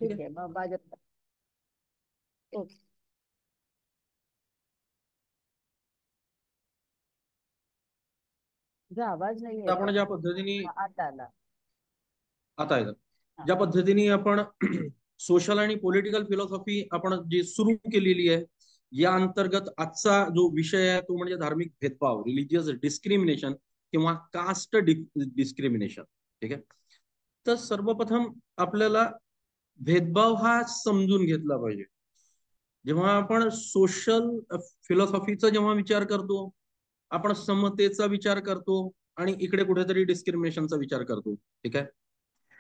ठीक ठीक आहे. आहे, मग भाजप. ओके. तुझा आवाज नाही आहे. येत आपण ज्या आहे. पद्धतीने हा, आता आला. आता येतं, हा. ज्या पद्धतीने आपण सोशल आणि पॉलिटिकल फिलॉसॉफी आपण जी सुरू केलेली आहे, या अंतर्गत आजचा जो विषय आहे तो म्हणजे धार्मिक भेदभाव, रिलिजियस डिस्क्रिमिनेशन किंवा कास्ट डिस्क्रिमिनेशन. ठीक आहे. तर सर्वप्रथम आपल्याला भेदभाव हा समजून घेतला पाहिजे. जेव्हा आपण सोशल फिलॉसॉफीचा जेव्हा विचार करतो, आपण समतेचा विचार करतो आणि इकडे कुठेतरी डिस्क्रिमिनेशनचा विचार करतो. ठीक आहे.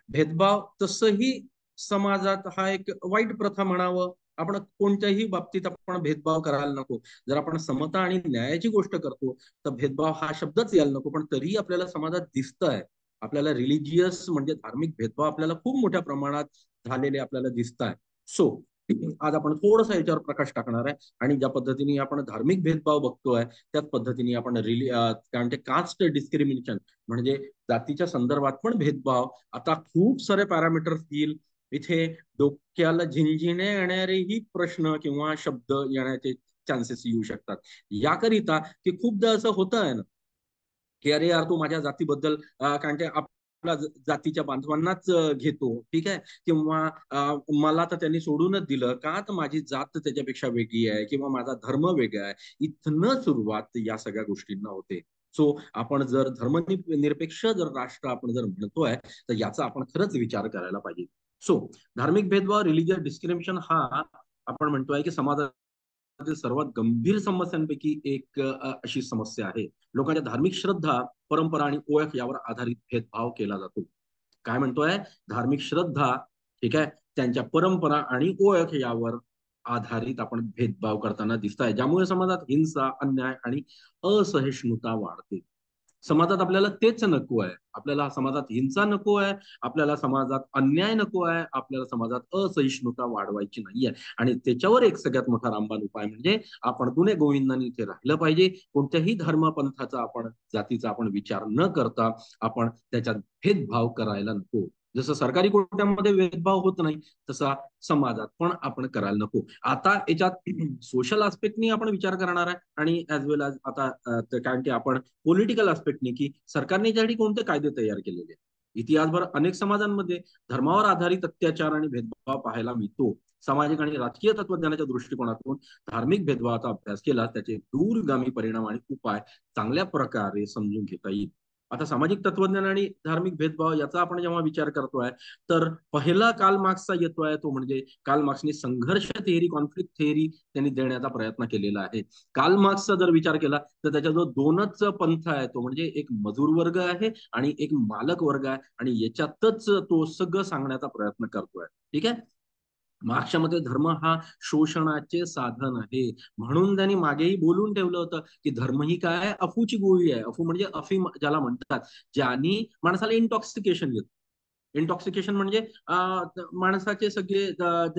भेदभाव तसंही समाजात हा एक वाईट प्रथा म्हणावं. आपण कोणत्याही बाबतीत आपण भेदभाव करायला नको. जर आपण समता आणि न्यायाची गोष्ट करतो तर भेदभाव हा शब्दच यायला नको. पण तरीही आपल्याला समाजात दिसत आहे, आपल्याला रिलिजियस म्हणजे धार्मिक भेदभाव आपल्याला खूप मोठ्या प्रमाणात झालेले आपल्याला दिसत आहे. सो आज आपण थोडंसं याच्यावर प्रकाश टाकणार आहे आणि ज्या पद्धतीने आपण धार्मिक भेदभाव बघतोय त्याच पद्धतीने आपण काय म्हणते कास्ट डिस्क्रिमिनेशन म्हणजे जातीच्या संदर्भात पण भेदभाव, आता खूप सारे पॅरामीटर्स येईल इथे. डोक्याला झिंझिण्या येणारेही प्रश्न किंवा शब्द येण्याचे चान्सेस येऊ शकतात. याकरिता की खूपदा असं होतं आहे ना, की अरे यार तू माझ्या जातीबद्दल कारण की आपल्या जातीच्या बांधवांनाच घेतो. ठीक आहे. किंवा मला तर त्यांनी सोडूनच दिलं का, तर माझी जात त्याच्यापेक्षा वेगळी आहे किंवा माझा धर्म वेगळा आहे. इथनं सुरुवात या सगळ्या गोष्टींना होते. सो आपण जर धर्मनिरपेक्ष जर राष्ट्र आपण जर म्हणतोय तर याचा आपण खरंच विचार करायला पाहिजे. सो धार्मिक भेदभाव, रिलिजियस डिस्क्रिमिनेशन हा आपण म्हणतोय की समाजातील सर्वात गंभीर समस्यांपैकी एक अशी समस्या आहे. लोकांच्या धार्मिक श्रद्धा, परंपरा आणि ओळख यावर आधारित भेदभाव केला जातो. काय म्हणतोय? धार्मिक श्रद्धा, ठीक आहे, त्यांच्या परंपरा आणि ओळख यावर आधारित आपण भेदभाव करताना दिसत आहे, ज्यामुळे समाजात हिंसा, अन्याय आणि असहिष्णुता वाढते. समाजात आपल्याला तेच नको आहे. आपल्याला समाजात हिंसा नको आहे, आपल्याला समाजात अन्याय नको आहे, आपल्याला समाजात असहिष्णुता वाढवायची नाहीये. आणि त्याच्यावर एक सगळ्यात मोठा रामबाण उपाय म्हणजे आपण गुणे गोविंदांनी इथे राहिलं पाहिजे. कोणत्याही धर्मपंथाचा आपण जातीचा आपण विचार न करता आपण त्याच्यात भेदभाव करायला नको. जसं सरकारी कोट्यामध्ये भेदभाव होत नाही तसा समाजात पण आपण करायला नको. आता याच्यात सोशल आस्पेक्टनी आपण विचार करणार आहे आणि ऍज वेल एज आता कारण की आपण पॉलिटिकल आस्पेक्टनी की सरकारने यासाठी कोणते कायदे तयार केलेले आहेत. इतिहासभर अनेक समाजांमध्ये धर्मावर आधारित अत्याचार आणि भेदभाव पाहायला मिळतो. सामाजिक आणि राजकीय तत्वज्ञानाच्या दृष्टिकोनातून धार्मिक भेदभावाचा अभ्यास केला त्याचे दूरगामी परिणाम आणि उपाय चांगल्या प्रकारे समजून घेता येईल. आता सामाजिक तत्वज्ञान आणि धार्मिक भेदभाव याचा आपण जेव्हा विचार करतोय तर पहिला कार्ल मार्क्सचा येतोय तो म्हणजे कार्ल मार्क्सने संघर्ष थेअरी, कॉन्फ्लिक्ट थेअरी त्यांनी देण्याचा प्रयत्न केलेला आहे. कार्ल मार्क्सचा जर विचार केला तर त्याच्याजवळ दोनच पंथ आहे, तो म्हणजे एक मजूर वर्ग आहे आणि एक मालक वर्ग आहे आणि याच्यातच तो सगळं सांगण्याचा प्रयत्न करतोय. ठीक आहे. मार्क्सच्या मते धर्म हा शोषणाचे साधन आहे. म्हणून त्यांनी मागेही बोलून ठेवलं होतं की धर्म ही काय अफूची गोळी आहे. अफू म्हणजे अफीम ज्याला म्हणतात, ज्यानी माणसाला इंटॉक्सिकेशन येतं. इंटॉक्सिकेशन म्हणजे माणसाचे सगळे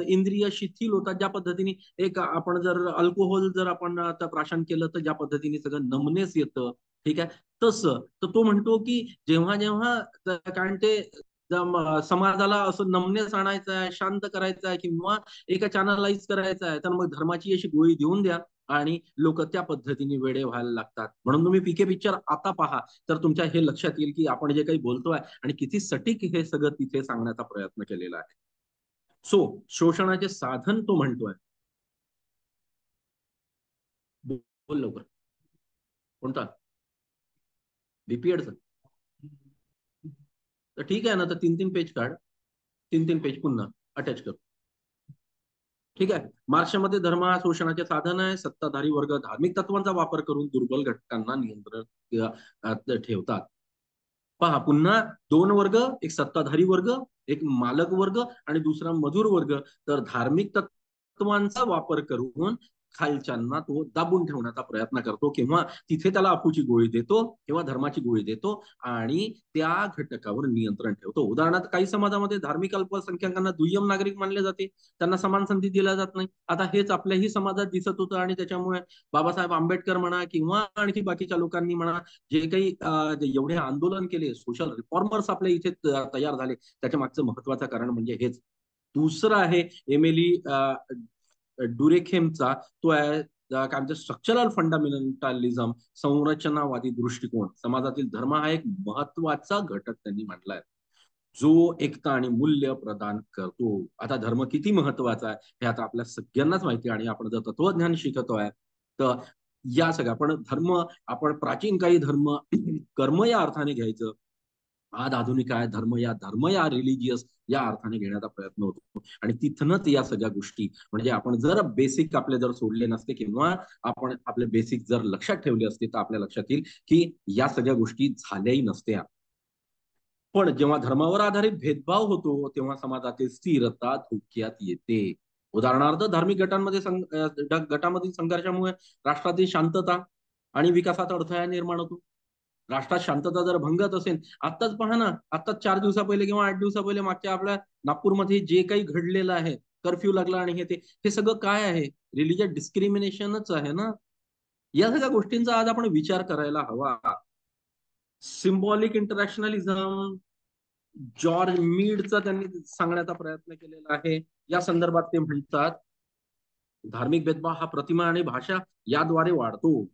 इंद्रिय शिथिल होतात. ज्या पद्धतीने एक आपण जर अल्कोहोल जर आपण आता प्राशन केलं तर ज्या पद्धतीने सगळं नमनेस येतं. ठीक आहे. तसं तर तो म्हणतो की जेव्हा जेव्हा कारण ते समाजाला असं नमनेस आणायचं आहे, शांत करायचं आहे किंवा एका चॅनलाइज करायचं आहे तर मग धर्माची अशी गोळी देऊन द्या आणि लोक त्या पद्धतीने वेडे व्हायला लागतात. म्हणून तुम्ही पीके पिक्चर आता पहा तर तुमच्या हे लक्षात येईल की आपण जे काही बोलतोय आणि किती सटीक हे सगळं तिथे सांगण्याचा प्रयत्न केलेला आहे. सो शोषणाचे साधन तो म्हणतोय. बोल लवकर. कोणता? बीपीएडचा? तर ठीक आहे ना, तर 3-3 पेज काढ. 3-3 पेज पुन्हा अटॅच कर. ठीक आहे. मार्क्समध्ये धर्म हा शोषणाचे साधन आहे. सत्ताधारी वर्ग धार्मिक तत्वांचा वापर करून दुर्बल घटकांना नियंत्रण ठेवतात. पहा पुन्हा दोन वर्ग, एक सत्ताधारी वर्ग, एक मालक वर्ग आणि दुसरा मजूर वर्ग. तर धार्मिक तत्वांचा वापर करून खालच्यांना तो दाबून ठेवण्याचा प्रयत्न करतो किंवा तिथे त्याला अफूची गोळी देतो किंवा धर्माची गोळी देतो आणि त्या घटकावर नियंत्रण ठेवतो. उदाहरणार्थ काही समाजामध्ये धार्मिक अल्पसंख्याकांना दुय्यम नागरिक मानले जाते, त्यांना समान संधी दिल्या जात नाही. आता हेच आपल्याही समाजात दिसत होतं आणि त्याच्यामुळे बाबासाहेब आंबेडकर म्हणा किंवा आणखी बाकीच्या लोकांनी म्हणा जे काही एवढे आंदोलन केले, सोशल रिफॉर्मर्स आपल्या इथे तयार झाले, त्याच्या मागचं महत्वाचं कारण म्हणजे हेच दुसरा आहे एमिली डुरेखेमचा, तो आहे काय म्हणते स्ट्रक्चरल फंडामेंटलिझम, संरचनावादी दृष्टिकोन. समाजातील धर्म हा एक महत्वाचा घटक त्यांनी म्हटलाय, जो एकता आणि मूल्य प्रदान करतो. आता धर्म किती महत्वाचा आहे हे आता आपल्या सगळ्यांनाच माहिती आहे. आणि आपण जर तत्वज्ञान शिकतोय तर या सगळ्या, पण धर्म आपण प्राचीन काळी धर्म कर्म या अर्थाने घ्यायचं, आज आधुनिक आहे धर्म या रिलिजियस या अर्थाने घेण्याचा प्रयत्न होतो. आणि तिथनच या सगळ्या गोष्टी, म्हणजे आपण जर बेसिक आपले जर सोडले नसते किंवा आपण आपले बेसिक जर लक्षात ठेवले असते तर आपल्या लक्षात येईल की या सगळ्या गोष्टी झाल्याही नसत्या. पण जेव्हा धर्मावर आधारित भेदभाव होतो तेव्हा समाजातील स्थिरता धोक्यात येते. उदाहरणार्थ धार्मिक गटामधील संघर्षामुळे राष्ट्रातील शांतता आणि विकासात अडथळा निर्माण होतो. राष्ट्रात शांतता जर भंगत असेल, आत्ताच पहा ना, आत्ताच 4 दिवसा पहिले किंवा 8 दिवसा पहिले मागच्या आपल्या नागपूरमध्ये जे काही घडलेलं आहे, कर्फ्यू लागला आणि हे सगळं काय आहे? रिलिजियस डिस्क्रिमिनेशनच आहे ना. या सगळ्या गोष्टींचा आज आपण विचार करायला हवा. सिम्बॉलिक इंटरनॅशनलिझम, जॉर्ज मीडचा त्यांनी सांगण्याचा प्रयत्न केलेला आहे. या संदर्भात ते म्हणतात, धार्मिक भेदभाव हा प्रतिमा आणि भाषा याद्वारे वाढतो.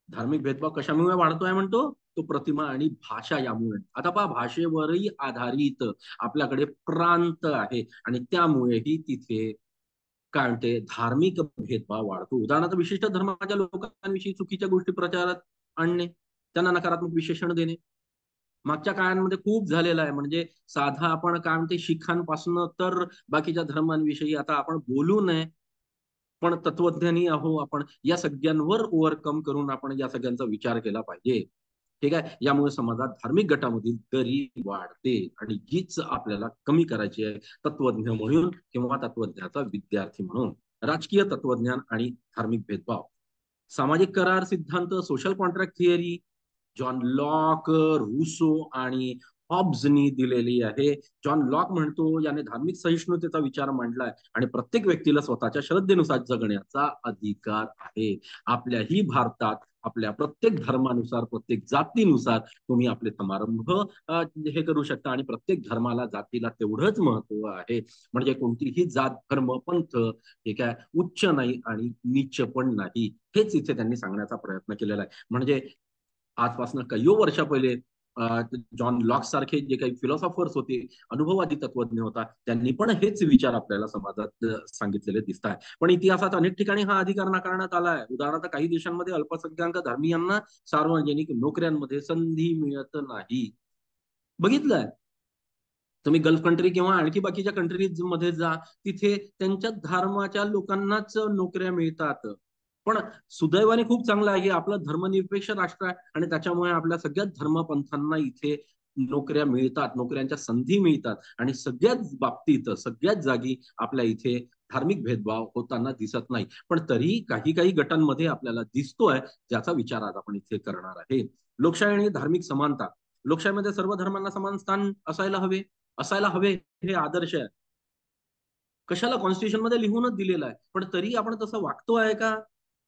धार्मिक भेदभाव कशामुळे वाढतोय म्हणतो तो? प्रतिमा आणि भाषा यामुळे. आता पहा, भाषेवरही आधारित आपल्याकडे प्रांत आहे आणि त्यामुळेही तिथे काय म्हणते धार्मिक भेदभाव वाढतो. उदाहरणार्थ, विशिष्ट धर्माच्या लोकांविषयी चुकीच्या गोष्टी प्रचारात आणणे, त्यांना नकारात्मक विशेषण देणे, मागच्या काळांमध्ये खूप झालेलं आहे. म्हणजे साधा आपण काय म्हणते शिखांपासून तर बाकीच्या धर्मांविषयी आता आपण बोलू नये, पण तत्वज्ञानी आहो आपण, या सगळ्यांवर ओव्हरकम करून आपण या सगळ्यांचा विचार केला पाहिजे. ठीक आहे. यामुळे समाजात धार्मिक गटामधील दरी वाढते आणि हीच आपल्याला कमी करायची आहे, तत्वज्ञ म्हणून किंवा तत्वज्ञाचा विद्यार्थी म्हणून. राजकीय तत्वज्ञान आणि धार्मिक भेदभाव. सामाजिक करार सिद्धांत, social contract theory, John Locke, Rousseau आणि हॉब्सनी दिलेली आहे. जॉन लॉक म्हणतो, याने धार्मिक सहिष्णुतेचा विचार मांडलाय आणि प्रत्येक व्यक्तीला स्वतःच्या श्रद्धेनुसार जगण्याचा अधिकार आहे. आपल्याही भारतात आपल्या प्रत्येक धर्मानुसार, प्रत्येक जातीनुसार तुम्ही आपले समारंभ हे करू शकता आणि प्रत्येक धर्माला, जातीला तेवढंच महत्व आहे. म्हणजे कोणतीही जात, धर्म, पंथ हे काय उच्च नाही आणि नीच पण नाही, हेच इथे त्यांनी सांगण्याचा प्रयत्न केलेला आहे. म्हणजे आजपासून काही वर्षा पहिले जॉन लॉक सारखे जे काही फिलॉसॉफर्स होते, अनुभववादी तत्वज्ञ होता, त्यांनी पण हेच विचार आपल्याला समाजात सांगितलेले दिसत आहे. पण इतिहासात अनेक ठिकाणी हा अधिकार नाकारण्यात आला आहे. उदाहरणार्थ, काही देशांमध्ये अल्पसंख्याक धर्मीयांना सार्वजनिक नोकऱ्यांमध्ये संधी मिळत नाही. बघितलंय तुम्ही, गल्फ कंट्री किंवा आणखी बाकीच्या कंट्रीज मध्ये जा, तिथे त्यांच्या धर्माच्या लोकांनाच नोकऱ्या मिळतात. पण सुदैवाने खूप चांगलं आहे की आपलं धर्मनिरपेक्ष राष्ट्र आहे आणि त्याच्यामुळे आपल्या सगळ्याच धर्मपंथांना इथे नोकऱ्या मिळतात, नोकऱ्यांच्या संधी मिळतात आणि सगळ्याच बाबतीत, सगळ्याच जागी आपल्या इथे धार्मिक भेदभाव होताना दिसत नाही. पण तरी काही काही गटांमध्ये आपल्याला दिसतोय, ज्याचा विचार आज आपण इथे करणार आहे. लोकशाही आणि धार्मिक समानता. लोकशाहीमध्ये सर्व धर्मांना समान स्थान असायला हवे हे आदर्श आहे. कशाला कॉन्स्टिट्यूशन मध्ये लिहूनच दिलेलं आहे, पण तरी आपण तसं वागतो आहे का?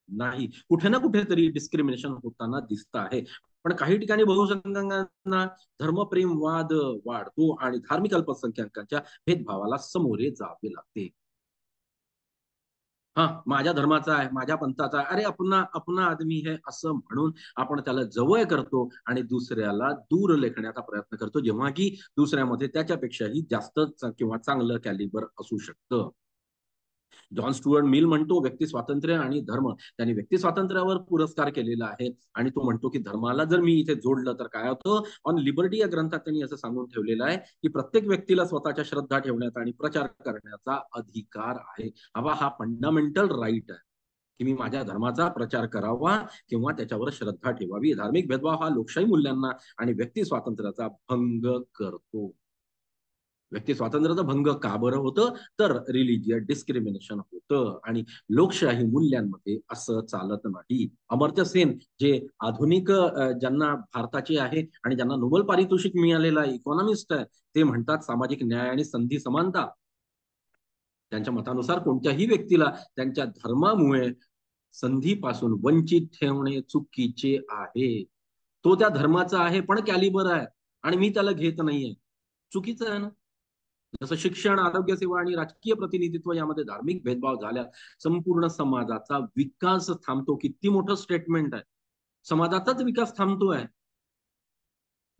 नाही. कुठे ना कुठेतरी डिस्क्रिमिनेशन होताना दिसत आहे. पण काही ठिकाणी बहुसंख्याकांना धर्मप्रेम वाद वाढतो आणि धार्मिक अल्पसंख्याकांच्या भेदभावाला समोरे जावे लागते. हा, माझ्या धर्माचा आहे, माझ्या पंथाचा आहे, अरे अपना आदमी है असं म्हणून आपण त्याला जवळ करतो आणि दुसऱ्याला दूर लेखण्याचा प्रयत्न करतो, जेव्हा की दुसऱ्यामध्ये त्याच्यापेक्षाही जास्त किंवा चांगलं कॅलिबर असू शकतं. जॉन स्टुअर्ट मिल म्हणतो, व्यक्ती स्वातंत्र्य आणि धर्म, त्यांनी व्यक्ती स्वातंत्र्यावर पुरस्कार केलेला आहे आणि तो म्हणतो की धर्माला जर मी इथे जोडलं तर काय होतं. ऑन लिबर्टी या ग्रंथात त्यांनी असं सांगून ठेवलेलं आहे की प्रत्येक व्यक्तीला स्वतःच्या श्रद्धा ठेवण्याचा आणि प्रचार करण्याचा अधिकार आहे. हा फंडामेंटल राईट आहे की मी माझ्या धर्माचा प्रचार करावा किंवा त्याच्यावर श्रद्धा ठेवावी. धार्मिक भेदभाव हा लोकशाही मूल्यांना आणि व्यक्ती स्वातंत्र्याचा भंग करतो. व्यक्ती स्वातंत्र्याचं भंग का बरं होतं? तर रिलिजियस डिस्क्रिमिनेशन होतं आणि लोकशाही मूल्यांमध्ये असं चालत नाही. अमर्त्य सेन, जे आधुनिक ज्यांना भारताचे आहे आणि ज्यांना नोबेल पारितोषिक मिळालेला इकॉनॉमिस्ट आहे, ते म्हणतात सामाजिक न्याय आणि संधी समानता. त्यांच्या मतानुसार कोणत्याही व्यक्तीला त्यांच्या धर्मामुळे संधीपासून वंचित ठेवणे चुकीचे आहे. तो त्या धर्माचा आहे पण कॅलिबर आहे आणि मी त्याला घेत नाहीये, चुकीचं आहे ना. जसं शिक्षण, आरोग्य सेवा आणि राजकीय प्रतिनिधित्व यामध्ये धार्मिक भेदभाव झाल्या संपूर्ण समाजाचा विकास थांबतो. किती मोठं स्टेटमेंट आहे. समाजाचाच विकास थांबतोय.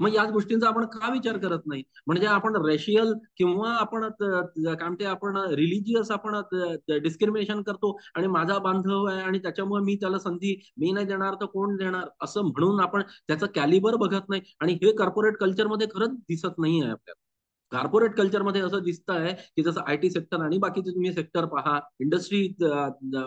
मग याच गोष्टींचा आपण का विचार करत नाही? म्हणजे आपण रेशियल किंवा आपण काय म्हणते आपण रिलिजियस आपण डिस्क्रिमिनेशन करतो आणि माझा बांधव आहे आणि त्याच्यामुळे मी त्याला संधी मी नाही देणार तर कोण देणार असं म्हणून आपण त्याचं कॅलिबर बघत नाही. आणि हे कॉर्पोरेट कल्चरमध्ये खरंच दिसत नाही आहे आपल्याला. कॉर्पोरेट कल्चरमध्ये असं दिसत आहे की जसं आयटी सेक्टर आणि बाकीचे तुम्ही सेक्टर पहा, इंडस्ट्री,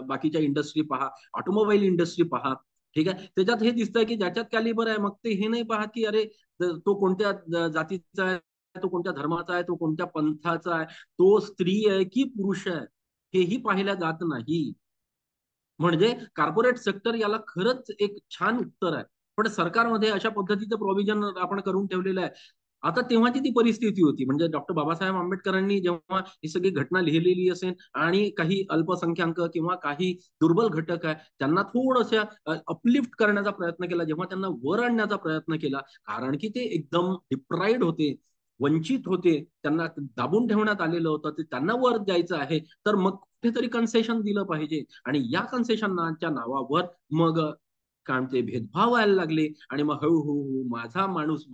बाकीच्या इंडस्ट्री पहा, ऑटोमोबाईल इंडस्ट्री पहा, ठीक आहे, त्याच्यात हे दिसतंय की ज्याच्यात कॅलिबर आहे, मग ते हे नाही पाहत की अरे तो कोणत्या जातीचा आहे, तो कोणत्या धर्माचा आहे, तो कोणत्या पंथाचा आहे, तो स्त्री आहे की पुरुष आहे, हेही पाहिल्या जात नाही. म्हणजे कॉर्पोरेट सेक्टर याला खरंच एक छान उत्तर आहे. पण सरकारमध्ये अशा पद्धतीचं प्रोव्हिजन आपण करून ठेवलेलं आहे. आता तेव्हाची ती परिस्थिती होती. म्हणजे डॉक्टर बाबासाहेब आंबेडकरांनी जेव्हा ही सगळी घटना लिहिलेली असेल आणि काही अल्पसंख्याक किंवा काही दुर्बल घटक आहे त्यांना थोडंसं अपलिफ्ट करण्याचा प्रयत्न केला, जेव्हा त्यांना वर आणण्याचा प्रयत्न केला, कारण की ते एकदम डिप्राईड होते, वंचित होते, त्यांना दाबून ठेवण्यात आलेलं होतं, ते त्यांना वर द्यायचं आहे, तर मग कुठेतरी कन्सेशन दिलं पाहिजे. आणि या कन्सेशनच्या नावावर मग काय म्हणते भेदभाव व्हायला लागले. आणि मग हळूहळू माझा माणूस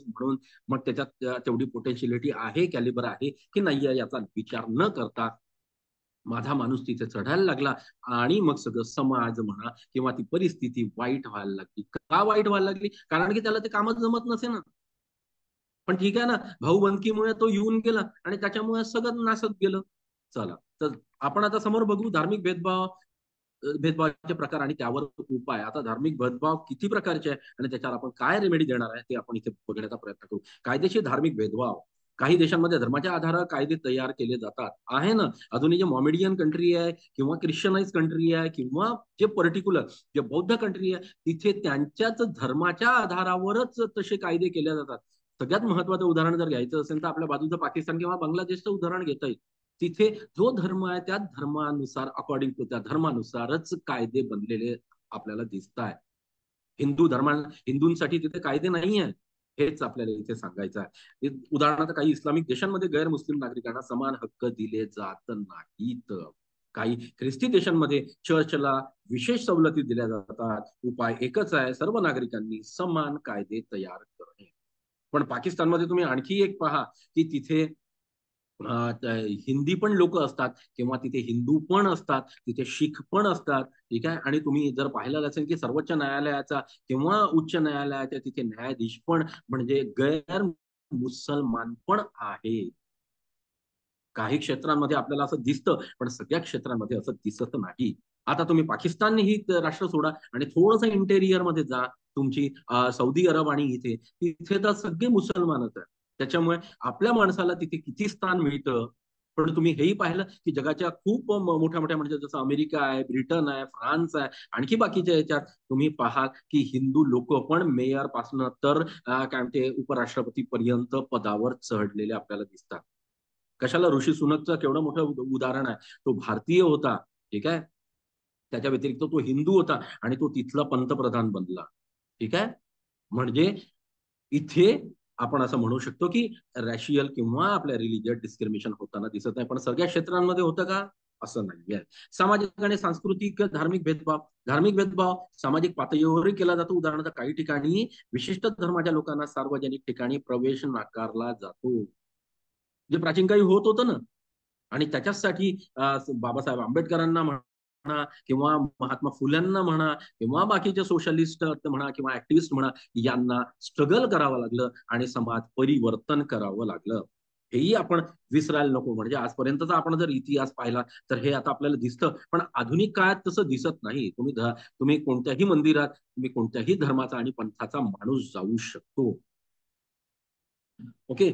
म्हणून मग त्याच्यात तेवढी पोटेन्शियलिटी आहे, कॅलिबर आहे की नाहीये याचा विचार न करता माझा माणूस तिथे चढायला लागला. आणि मग सगळं समाज म्हणा किंवा ती परिस्थिती वाईट व्हायला लागली. का वाईट व्हायला लागली? कारण की त्याला ते कामच जमत नसे ना. पण ठीक आहे ना, भाऊबंदकीमुळे तो येऊन गेला आणि त्याच्यामुळे सगळं नासत गेलं. चला, तर आपण आता समोर बघू धार्मिक भेदभावाचे प्रकार आणि त्यावर उपाय. आता धार्मिक भेदभाव किती प्रकारचे आहे आणि त्याच्यावर आपण काय रेमेडी देणार आहे ते आपण इथे बघण्याचा प्रयत्न करू. कायदेशीर धार्मिक भेदभाव. काही देशांमध्ये धर्माच्या आधारावर कायदे तयार केले जातात. आहे ना, अजूनही जे मॉमेडियन कंट्री आहे किंवा ख्रिश्चनाइज कंट्री आहे किंवा जे पर्टिक्युलर जे बौद्ध कंट्री आहे, तिथे त्यांच्याच धर्माच्या आधारावरच तसे कायदे केले जातात. सगळ्यात महत्वाचं उदाहरण जर घ्यायचं असेल तर आपल्या बाजूचं पाकिस्तान किंवा बांगलादेशचं उदाहरण घेता येईल. तिथे जो धर्म आहे त्या धर्मानुसार, अकॉर्डिंग टू त्या धर्मानुसारच कायदे बनलेले आपल्याला दिसत आहे. हिंदूंसाठी तिथे कायदे नाही आहेत. हेच आपल्याला इथे सांगायचं आहे. उदाहरणार्थ काही इस्लामिक देशांमध्ये गैरमुस्लिम नागरिकांना समान हक्क दिले जात नाहीत. काही ख्रिस्ती देशांमध्ये चर्चला विशेष सवलती दिल्या जातात. उपाय एकच आहे, सर्व नागरिकांनी समान कायदे तयार करणे. पण पाकिस्तानमध्ये तुम्ही आणखी एक पहा की तिथे हिंदी पण लोक असतात किंवा तिथे हिंदू पण असतात, तिथे शीख पण असतात, ठीक आहे. आणि तुम्ही जर पाहिलं असेल की सर्वोच्च न्यायालयाचा किंवा उच्च न्यायालयाच्या तिथे न्यायाधीश पण म्हणजे गैर मुसलमान पण आहे. काही क्षेत्रांमध्ये आपल्याला असं दिसतं पण सगळ्या क्षेत्रांमध्ये असं दिसत नाही. आता तुम्ही पाकिस्तान ही राष्ट्र सोडा आणि थोडंसं इंटेरियर मध्ये जा, तुमची सौदी अरब आणि इथे तिथे तर सगळे मुसलमानच आहेत. त्याच्यामुळे आपल्या माणसाला तिथे किती स्थान मिळतं. पण तुम्ही हेही पाहिलं की जगाच्या खूप मोठ्या मोठ्या म्हणजे जसं अमेरिका आहे, ब्रिटन आहे, फ्रान्स आहे, आणखी बाकीच्या याच्यात तुम्ही पाहाल की हिंदू लोक पण मेयर पासून तर काय म्हणते उपराष्ट्रपती पर्यंत पदावर चढलेले आपल्याला दिसतात. कशाला, ऋषी सुनकचं केवढं मोठं उदाहरण आहे. तो भारतीय होता, ठीक आहे, त्याच्या व्यतिरिक्त तो हिंदू होता आणि तो तिथला पंतप्रधान बनला, ठीक आहे. म्हणजे इथे आपण असं म्हणू शकतो की रॅशियल किंवा आपल्या रिलिजियस डिस्क्रिमिनेशन होताना दिसत नाही. पण सगळ्या क्षेत्रांमध्ये होतं का? असं नाहीये. सामाजिक आणि सांस्कृतिक धार्मिक भेदभाव सामाजिक पातळीवरही केला जातो. उदाहरणार्थ काही ठिकाणी विशिष्ट धर्माच्या लोकांना सार्वजनिक ठिकाणी प्रवेश नाकारला जातो, जे प्राचीन काळी होत होतं ना. आणि त्याच्यासाठी बाबासाहेब आंबेडकरांना म्हणा किंवा महात्मा फुल्यांना म्हणा किंवा बाकीचे सोशलिस्ट म्हणा किंवा ऍक्टिव्हिस्ट म्हणा, यांना स्ट्रगल करावं लागलं आणि समाज परिवर्तन करावं लागलं. हेही आपण विसरायला नको. म्हणजे आजपर्यंतचा आपण जर इतिहास पाहिला तर हे आता आपल्याला दिसतं, पण आधुनिक काळात तसं दिसत नाही. तुम्ही कोणत्याही मंदिरात तुम्ही कोणत्याही धर्माचा आणि पंथाचा माणूस जाऊ शकतो. ओके.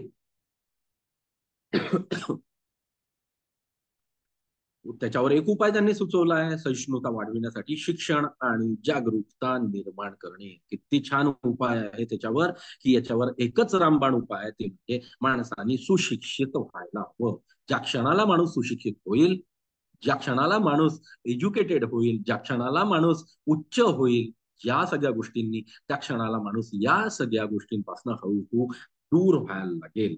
त्याच्यावर एक उपाय त्यांनी सुचवला आहे, सहिष्णुता वाढविण्यासाठी शिक्षण आणि जागरूकता निर्माण करणे. किती छान उपाय आहे त्याच्यावर, की याच्यावर एकच रामबाण उपाय आहे, ते म्हणजे माणसाने सुशिक्षित व्हायला हवं. ज्या क्षणाला माणूस सुशिक्षित होईल, ज्या क्षणाला माणूस एज्युकेटेड होईल, ज्या क्षणाला माणूस उच्च होईल, या सगळ्या गोष्टींनी त्या क्षणाला माणूस या सगळ्या गोष्टींपासून हळूहळू दूर व्हायला लागेल.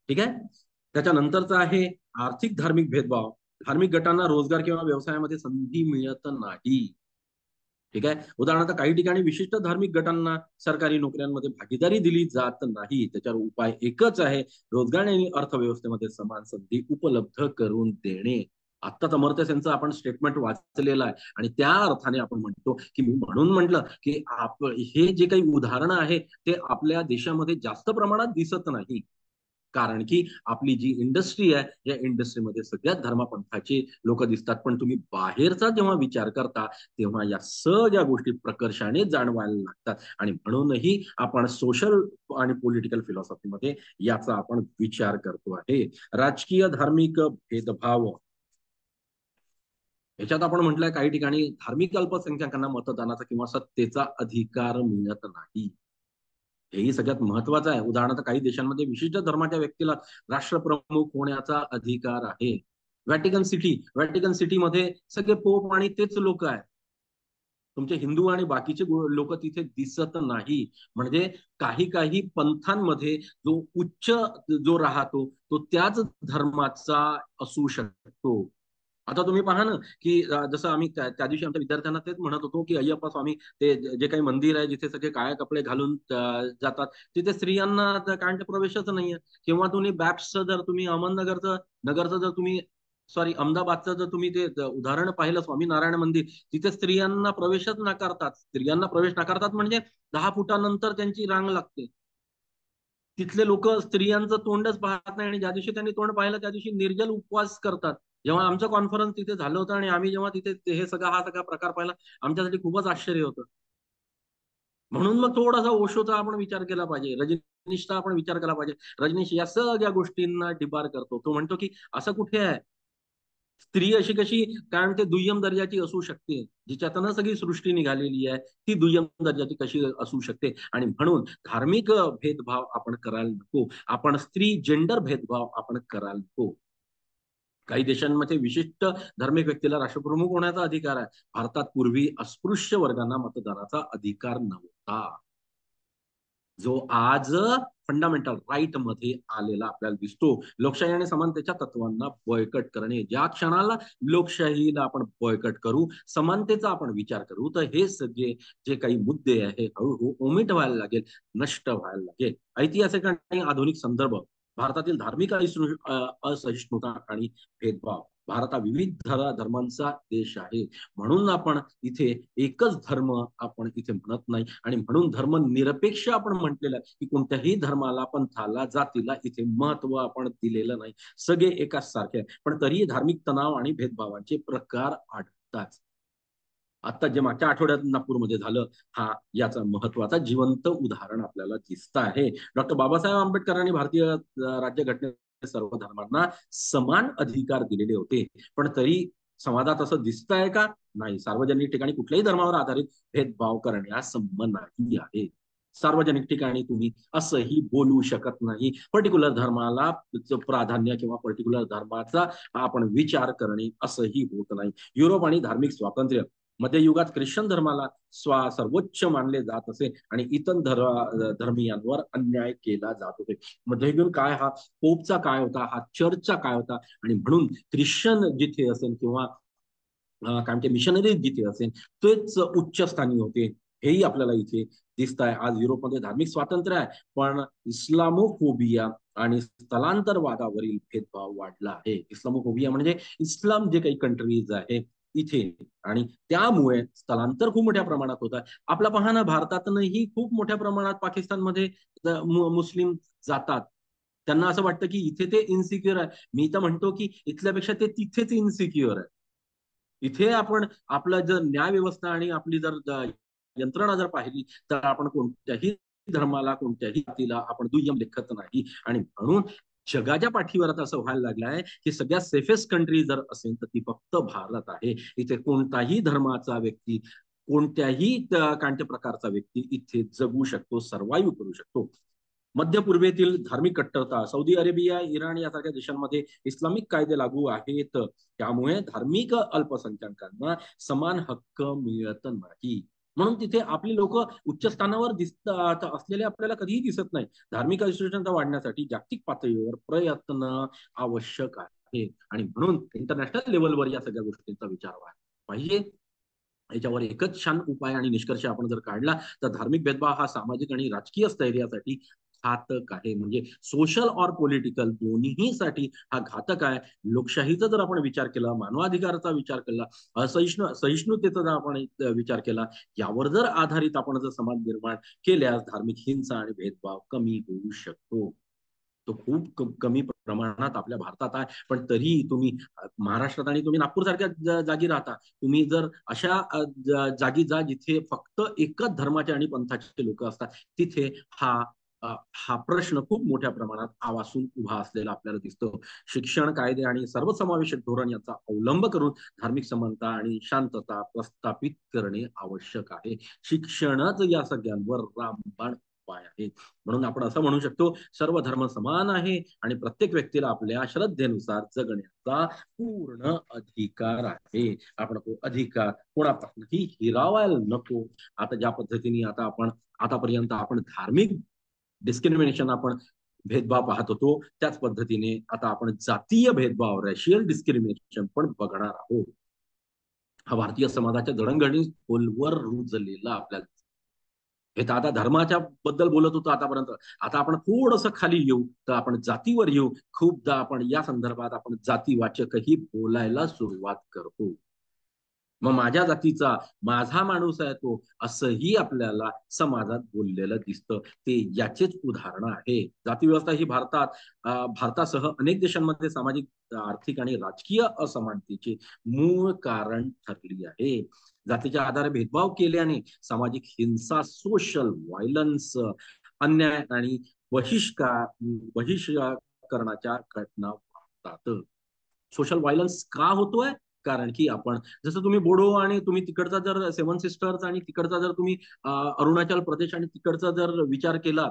ठीक आहे. त्याच्यानंतरचा आहे आर्थिक धार्मिक भेदभाव. धार्मिक गटांना रोजगार किंवा व्यवसायामध्ये संधी मिळत नाही. ठीक आहे. उदाहरणार्थ काही ठिकाणी विशिष्ट धार्मिक गटांना सरकारी नोकऱ्यांमध्ये भागीदारी दिली जात नाही. त्याच्यावर उपाय एकच आहे, रोजगार आणि अर्थव्यवस्थेमध्ये समान संधी उपलब्ध करून देणे. आत्ताच अमर्त्य सेनचं आपण स्टेटमेंट वाचलेलं आहे आणि त्या अर्थाने आपण म्हणतो की मी म्हणून म्हटलं की हे जे काही उदाहरणं आहे ते आपल्या देशामध्ये जास्त प्रमाणात दिसत नाही. कारण की आपली जी इंडस्ट्री आहे या इंडस्ट्रीमध्ये सगळ्याच धर्मपंथाचे लोक दिसतात, पण तुम्ही बाहेरचा जेव्हा विचार करता तेव्हा या सगळ्या गोष्टी प्रकर्षाने जाणवायला लागतात आणि म्हणूनही आपण सोशल आणि पॉलिटिकल फिलॉसॉफीमध्ये याचा आपण विचार करतो आहे. राजकीय धार्मिक भेदभाव याच्यात आपण म्हटलंय काही ठिकाणी धार्मिक अल्पसंख्याकांना मतदानाचा किंवा सत्तेचा अधिकार मिळत नाही. हेही सगळ्यात महत्वाचं आहे. उदाहरणार्थ काही देशांमध्ये विशिष्ट धर्माच्या व्यक्तीला राष्ट्रप्रमुख होण्याचा अधिकार आहे. व्हॅटिकन सिटीमध्ये सगळे पोप आणि तेच लोक आहेत. तुमचे हिंदू आणि बाकीचे लोक तिथे दिसत नाही. म्हणजे काही काही पंथांमध्ये जो उच्च जो राहतो तो त्याच धर्माचा असू शकतो. आता तुम्ही पहा ना की जसं आम्ही त्या दिवशी आमच्या विद्यार्थ्यांना तेच म्हणत होतो की अय्यप्पा स्वामी ते जे काही मंदिर आहे जिथे सगळे काळे कपडे घालून जातात तिथे स्त्रियांना कायमचा प्रवेशच नाहीये. किंवा तुम्ही बॅप्सचं जर तुम्ही अहमदनगरचं नगरचं जर तुम्ही सॉरी अहमदाबादचं जर तुम्ही ते उदाहरण पाहिलं स्वामीनारायण मंदिर तिथे स्त्रियांना प्रवेशच नाकारतात. स्त्रियांना प्रवेश नाकारतात म्हणजे 10 फुटानंतर त्यांची रांग लागते. तिथले लोक स्त्रियांचं तोंडच पाहत नाही आणि ज्या दिवशी त्यांनी तोंड पाहिलं त्या दिवशी निर्जल उपवास करतात. जेव्हा आमचं कॉन्फरन्स तिथे झालं होतं आणि आम्ही जेव्हा तिथे हे हा सगळा प्रकार पाहिला आमच्यासाठी खूपच आश्चर्य होतं. म्हणून मग थोडासा ओशोचा आपण विचार केला पाहिजे, रजनीशचा आपण विचार केला पाहिजे. रजनीश या सगळ्या गोष्टींना डिबार करतो. तो म्हणतो की असं कुठे आहे, स्त्री अशी कशी काय म्हणते दुय्यम दर्जाची असू शकते, जिच्यातनं सगळी सृष्टी निघालेली आहे ती दुय्यम दर्जाची कशी असू शकते. आणि म्हणून धार्मिक भेदभाव आपण करायला नको. आपण स्त्री जेंडर भेदभाव आपण करायला नको. काही देशांमध्ये विशिष्ट धार्मिक व्यक्तीला राष्ट्रप्रमुख होण्याचा अधिकार आहे. भारतात पूर्वी अस्पृश्य वर्गांना मतदानाचा अधिकार नव्हता, जो आज फंडामेंटल राईट मध्ये आलेला आपल्याला दिसतो. लोकशाही आणि समानतेच्या तत्वांना बळकट करणे. ज्या क्षणाला लोकशाहीला आपण बळकट करू, समानतेचा आपण विचार करू, तर हे सगळे जे काही मुद्दे आहे हळूहळू ओमिट व्हायला लागेल, नष्ट व्हायला लागेल. ऐतिहासिक आणि आधुनिक संदर्भ. भारतातील धार्मिक असहिष्णुता आणि भेदभाव. भारत हा विविध धर्मांचा देश आहे. म्हणून आपण इथे एकच धर्म आपण इथे म्हणत नाही आणि म्हणून धर्मनिरपेक्ष आपण म्हटलेलं आहे की कोणत्याही धर्माला पंथाला जातीला इथे महत्व आपण दिलेलं नाही. सगळे एकाच सारखे आहे. पण तरीही धार्मिक तणाव आणि भेदभावांचे प्रकार आढळतात. आता जे मागच्या आठवड्यात नागपूरमध्ये झालं हा याचा महत्वाचा जिवंत उदाहरण आपल्याला दिसत आहे. डॉक्टर बाबासाहेब आंबेडकरांनी भारतीय राज्यघटनेत सर्व धर्मांना समान अधिकार दिलेले होते. पण तरी समाजात असं दिसत आहे का? नाही. सार्वजनिक ठिकाणी कुठल्याही धर्मावर आधारित भेदभाव करण्यास संबंध नाही आहे. सार्वजनिक ठिकाणी तुम्ही असंही बोलू शकत नाही. पर्टिक्युलर धर्माला प्राधान्य किंवा पर्टिक्युलर धर्माचा आपण विचार करणे असंही होत नाही. युरोप आणि धार्मिक स्वातंत्र्य. मध्ययुगात ख्रिश्चन धर्माला सर्वोच्च मानले जात असे आणि इतर धर्मीयांवर अन्याय केला जात होते. मध्ययुगीन काय हा पोपचा काय होता, हा चर्चचा काय होता आणि म्हणून ख्रिश्चन जिथे असेल किंवा काय म्हणते मिशनरी जिथे असेल तेच उच्चस्थानी होते. हेही आपल्याला इथे दिसत आहे. आज युरोपमध्ये धार्मिक स्वातंत्र्य आहे पण इस्लामोफोबिया आणि स्थलांतरवादावरील भेदभाव वाढला आहे. इस्लामोफोबिया म्हणजे इस्लाम जे काही कंट्रीज आहे इथे आणि त्यामुळे स्थलांतर खूप मोठ्या प्रमाणात होत आहे. आपला पहा ना भारतातूनही खूप मोठ्या प्रमाणात पाकिस्तानमध्ये मुस्लिम जातात. त्यांना असं वाटतं की इथे ते इन्सिक्युअर आहे. मी तर म्हणतो की इथल्यापेक्षा ते तिथेच इन्सिक्युअर आहे. इथे आपण आपलं जर न्याय व्यवस्था आणि आपली जर यंत्रणा जर पाहिली तर आपण कोणत्याही धर्माला कोणत्याही जातीला आपण दुय्यम लेखत नाही आणि म्हणून जगाच्या पाठीवर आता असं व्हायला लागलं आहे की सगळ्यात सेफेस्ट कंट्री जर असेल तर ती फक्त भारत आहे. इथे कोणताही धर्माचा व्यक्ती कोणत्याही कांट्य प्रकारचा व्यक्ती इथे जगू शकतो, सर्व्हाइव्ह करू शकतो. मध्य पूर्वेतील धार्मिक कट्टरता. सौदी अरेबिया, इराण यासारख्या देशांमध्ये इस्लामिक कायदे लागू आहेत. त्यामुळे धार्मिक अल्पसंख्याकांना समान हक्क मिळत नाही. म्हणून तिथे आपली लोक उच्च स्थानावर दिसतात असलेले आपल्याला कधीही दिसत नाही. धार्मिक असहिष्णुता वाढण्यासाठी जागतिक पातळीवर प्रयत्न आवश्यक आहे आणि म्हणून इंटरनॅशनल लेवलवर या सगळ्या गोष्टींचा विचार व्हायला पाहिजे. याच्यावर एकच छान उपाय आणि निष्कर्ष आपण जर काढला तर धार्मिक भेदभाव हा सामाजिक आणि राजकीय स्थैर्यासाठी घातक आहे. म्हणजे सोशल और पॉलिटिकल दोन्हीसाठी हा घातक आहे. लोकशाहीचा जर आपण विचार केला, मानवाधिकाराचा विचार केला, सहिष्णुतेचा जर आपण विचार केला, यावर जर आधारित आपण जर समाज निर्माण केल्यास धार्मिक हिंसा आणि भेदभाव कमी होऊ शकतो. तो खूप कमी प्रमाणात आपल्या भारतात आहे, पण तरी तुम्ही महाराष्ट्रात आणि तुम्ही नागपूर सारख्या जागी राहता, तुम्ही जर अशा जागी जा जिथे फक्त एकच धर्माचे आणि पंथाचे लोक असतात, तिथे हा हा प्रश्न खूप मोठ्या प्रमाणात आवासून उभा असलेला आपल्याला दिसतो. शिक्षण, कायदे आणि सर्वसमावेशक धोरण याचा अवलंब करून धार्मिक समानता आणि शांतता प्रस्थापित करणे आवश्यक आहे. शिक्षणच या सगळ्यांवर रामबाण उपाय आहे. म्हणून आपण असं म्हणू शकतो, सर्व धर्म समान आहे आणि प्रत्येक व्यक्तीला आपल्या श्रद्धेनुसार जगण्याचा पूर्ण अधिकार आहे. आपण तो अधिकार कोणापासूनही हिरावायला नको. आता ज्या पद्धतीने आतापर्यंत आपण धार्मिक डिस्क्रिमिनेशन आपण भेदभाव पाहत होतो, त्याच पद्धतीने आता आपण जातीय भेदभाव रेशियल डिस्क्रिमिनेशन पण बघणार आहोत. हा भारतीय समाजाच्या जडणघडणी खोलवर रुजलेला आपल्याला हे तर आता धर्माच्या बद्दल बोलत होतो आतापर्यंत. आता आपण थोडंसं खाली येऊ तर आपण जातीवर येऊ. खूपदा आपण या संदर्भात आपण जातीवाचकही बोलायला सुरुवात करतो. मग माझ्या जातीचा माझा माणूस आहे तो असंही आपल्याला समाजात बोललेलं दिसतं. ते याचेच उदाहरण आहे. जाती व्यवस्था ही भारतासह अनेक देशांमध्ये सामाजिक, आर्थिक आणि राजकीय असमानतेचे मूळ कारण ठरली आहे. जातीच्या आधारे भेदभाव केल्याने सामाजिक हिंसा, सोशल व्हायलन्स, अन्याय आणि बहिष्करणाच्या घटना वाढतात. सोशल व्हायलन्स का होतोय? कारण की आपण जसं तुम्ही बोडो आणि तुम्ही तिकडचा जर सेव्हन सिस्टर्स आणि तिकडचा जर तुम्ही अरुणाचल प्रदेश आणि तिकडचा जर विचार केला,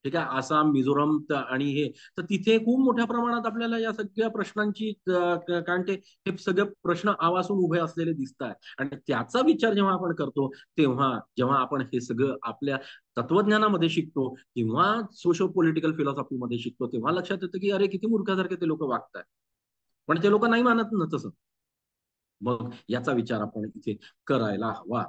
ठीक आहे, आसाम, मिझोराम आणि हे, तर तिथे खूप मोठ्या प्रमाणात आपल्याला या सगळ्या प्रश्नांची कारण ते हे सगळे प्रश्न आवासून उभे असलेले दिसत आहे. आणि त्याचा विचार जेव्हा आपण करतो तेव्हा जेव्हा आपण हे सगळं आपल्या तत्वज्ञानामध्ये शिकतो किंवा सोशो पॉलिटिकल फिलॉसॉफीमध्ये शिकतो, तेव्हा लक्षात येतं की अरे किती मूर्खासारखे ते लोक वागतात. पण ते लोक नाही मानत ना तसं. मग याचा विचार आपण इथे करायला हवा.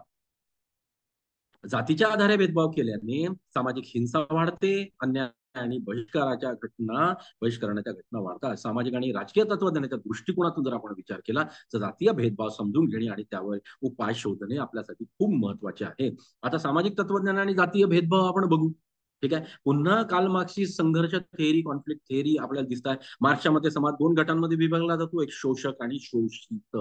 जातीच्या आधारे भेदभाव केल्याने सामाजिक हिंसा वाढते, अन्याय आणि बहिष्करणाच्या घटना वाढतात. सामाजिक आणि राजकीय तत्वज्ञानाच्या दृष्टिकोनातून जर आपण विचार केला तर जातीय भेदभाव समजून घेणे आणि त्यावर उपाय शोधणे आपल्यासाठी खूप महत्वाचे आहे. आता सामाजिक तत्वज्ञान आणि जातीय भेदभाव आपण बघू. ठीक आहे, पुन्हा कार्ल मार्क्सची संघर्ष थेअरी, कॉन्फ्लिक्ट थेअरी आपल्याला दिसत आहे. मार्क्सच्या मते समाज दोन गटांमध्ये विभागला जातो, एक शोषक आणि शोषित.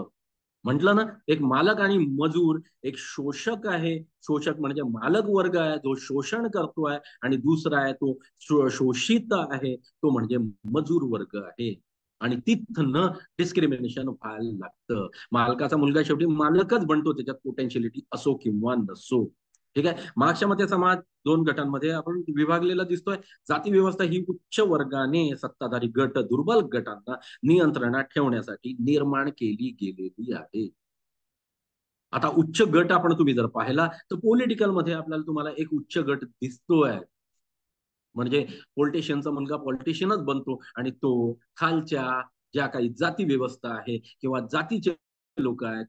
म्हटलं ना, एक मालक आणि मजूर. एक शोषक आहे, शोषक म्हणजे मालक वर्ग आहे जो शोषण करतोय, आणि दुसरा आहे तो शोषित आहे, तो म्हणजे मजूर वर्ग आहे. आणि तिथनं डिस्क्रिमिनेशन व्हायला लागतं. मालकाचा मुलगा शेवटी मालकच बनतो, त्याच्यात पोटेन्शियलिटी असो किंवा नसो. ठीक आहे, मार्क्सच्या मते समाज दोन गटांमध्ये आपण विभागलेला दिसतोय. जाती व्यवस्था ही उच्च वर्गाने सत्ताधारी गट दुर्बल गटांना नियंत्रणात ठेवण्यासाठी निर्माण केली गेलेली आहे. आता उच्च गट आपण तुम्ही जर पाहिला तर पॉलिटिकल मध्ये आपल्याला तुम्हाला एक उच्च गट दिसतोय. म्हणजे पॉलिटिशियनचा मुलगा पॉलिटिशियनच बनतो आणि तो खालच्या ज्या काही जाती व्यवस्था आहे किंवा जातीचे लोक आहेत